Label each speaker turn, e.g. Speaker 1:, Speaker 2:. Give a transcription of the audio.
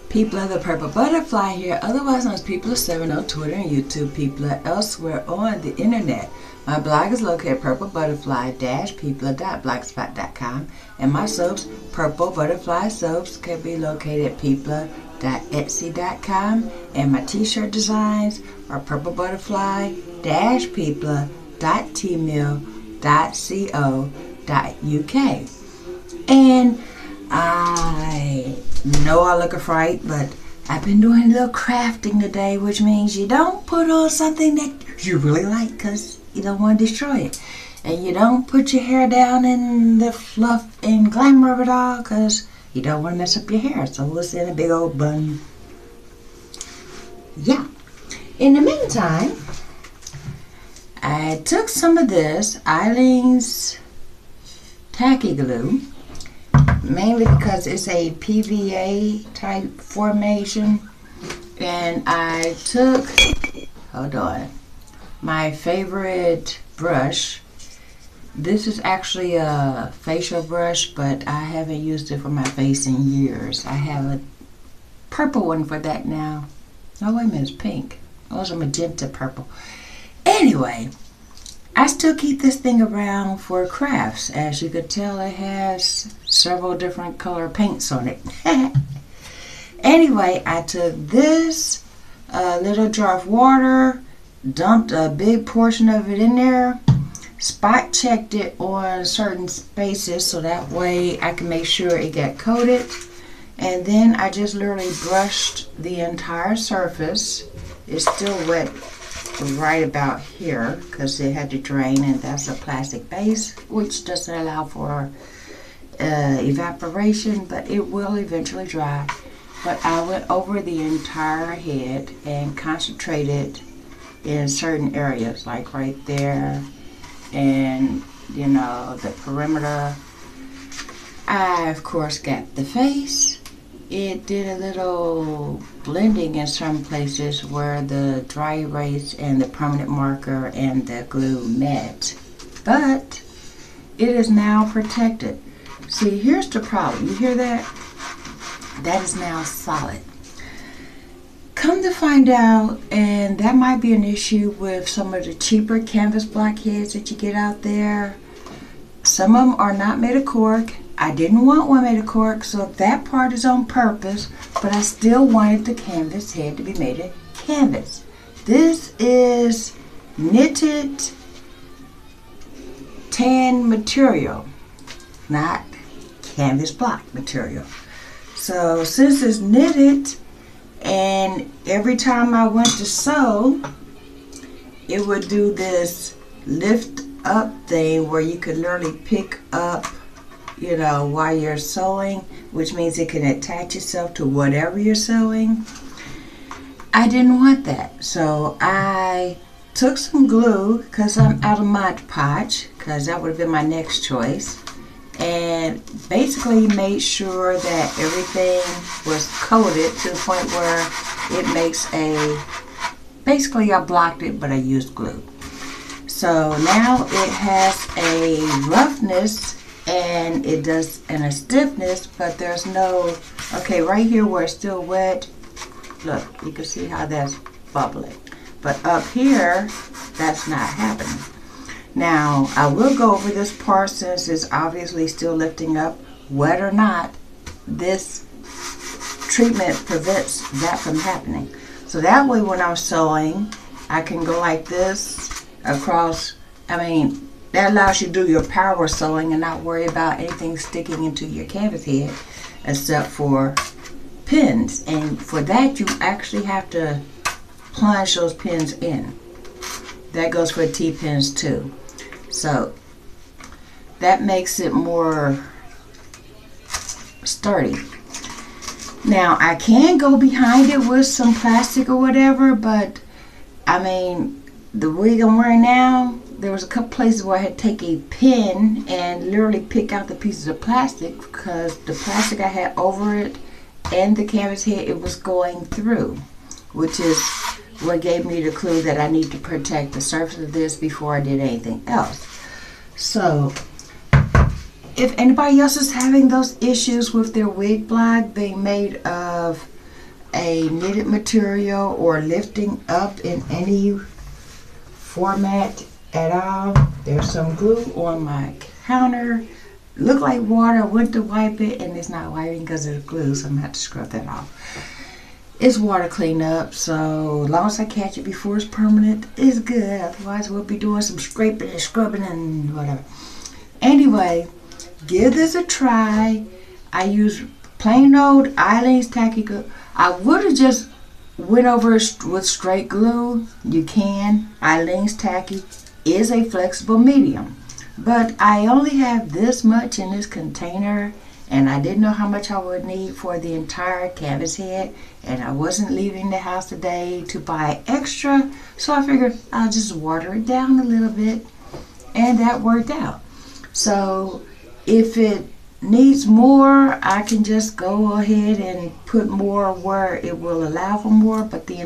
Speaker 1: People of the Purple Butterfly here, otherwise known as People of 7 on Twitter and YouTube, people are elsewhere on the internet. My blog is located at purplebutterfly-people.blogspot.com, and my soaps, Purple Butterfly Soaps, can be located at people.etsy.com, and my t-shirt designs are purplebutterfly-people.tmill.co.uk. And I know I look a fright, but I've been doing a little crafting today, which means you don't put on something that you really like because you don't want to destroy it. And you don't put your hair down in the fluff and glamour of it all because you don't want to mess up your hair. So it's in a big old bun. Yeah. In the meantime, I took some of this Eileen's tacky glue, mainly because it's a PVA type formation, and I took, hold on, my favorite brush. This is actually a facial brush, but I haven't used it for my face in years. I have a purple one for that now. Oh wait a minute, it's pink. Oh, it's a magenta purple. Anyway, I still keep this thing around for crafts. As you could tell, it has several different color paints on it. Anyway, I took this little jar of water, dumped a big portion of it in there, spot checked it on certain spaces so that way I can make sure it got coated, and then I just literally brushed the entire surface. It's still wet right about here because it had to drain, and that's a plastic base which doesn't allow for evaporation, but it will eventually dry. But I went over the entire head and concentrated in certain areas, like right there and the perimeter. I of course got the face. It did a little blending in some places where the dry erase and the permanent marker and the glue met, but it is now protected. See, here's the problem. You hear that? That is now solid. Come to find out, and that might be an issue with some of the cheaper canvas block heads that you get out there. Some of them are not made of cork. I didn't want one made of cork, so that part is on purpose, but I still wanted the canvas head to be made of canvas. This is knitted tan material, not canvas block material. So since it's knitted, and every time I went to sew, it would do this lift up thing where you could literally pick up while you're sewing, which means it can attach itself to whatever you're sewing. I didn't want that, so I took some glue because I'm out of Mod Podge, because that would have been my next choice, and basically made sure that everything was coated to the point where it makes basically I blocked it, but I used glue. So now it has a roughness and it does and a stiffness, but there's no, okay, right here where it's still wet, look, you can see how that's bubbling, but up here that's not happening. Now I will go over this part since it's obviously still lifting up. Wet or not, this treatment prevents that from happening, so that way when I'm sewing I can go like this across. That allows you to do your power sewing and not worry about anything sticking into your canvas head except for pins. And for that, you actually have to plunge those pins in. That goes for T-pins too. So that makes it more sturdy. Now, I can go behind it with some plastic or whatever, but the wig I'm wearing now, there was a couple places where I had to take a pin and literally pick out the pieces of plastic because the plastic I had over it and the canvas head, it was going through, which is what gave me the clue that I need to protect the surface of this before I did anything else. So if anybody else is having those issues with their wig block being made of a knitted material or lifting up in any format at all. There's some glue on my counter. Look like water. I went to wipe it and it's not wiping because of the glue, so I'm gonna have to scrub that off. It's water cleanup, so as long as I catch it before it's permanent, it's good. Otherwise we'll be doing some scraping and scrubbing and whatever. Anyway, give this a try. I use plain old Aleene's Tacky Glue. I would have just went over it with straight glue. You can. Aleene's Tacky is a flexible medium. But I only have this much in this container, and I didn't know how much I would need for the entire canvas head, and I wasn't leaving the house today to buy extra, so I figured I'll just water it down a little bit, and that worked out. So if it needs more, I can just go ahead and put more where it will allow for more, but the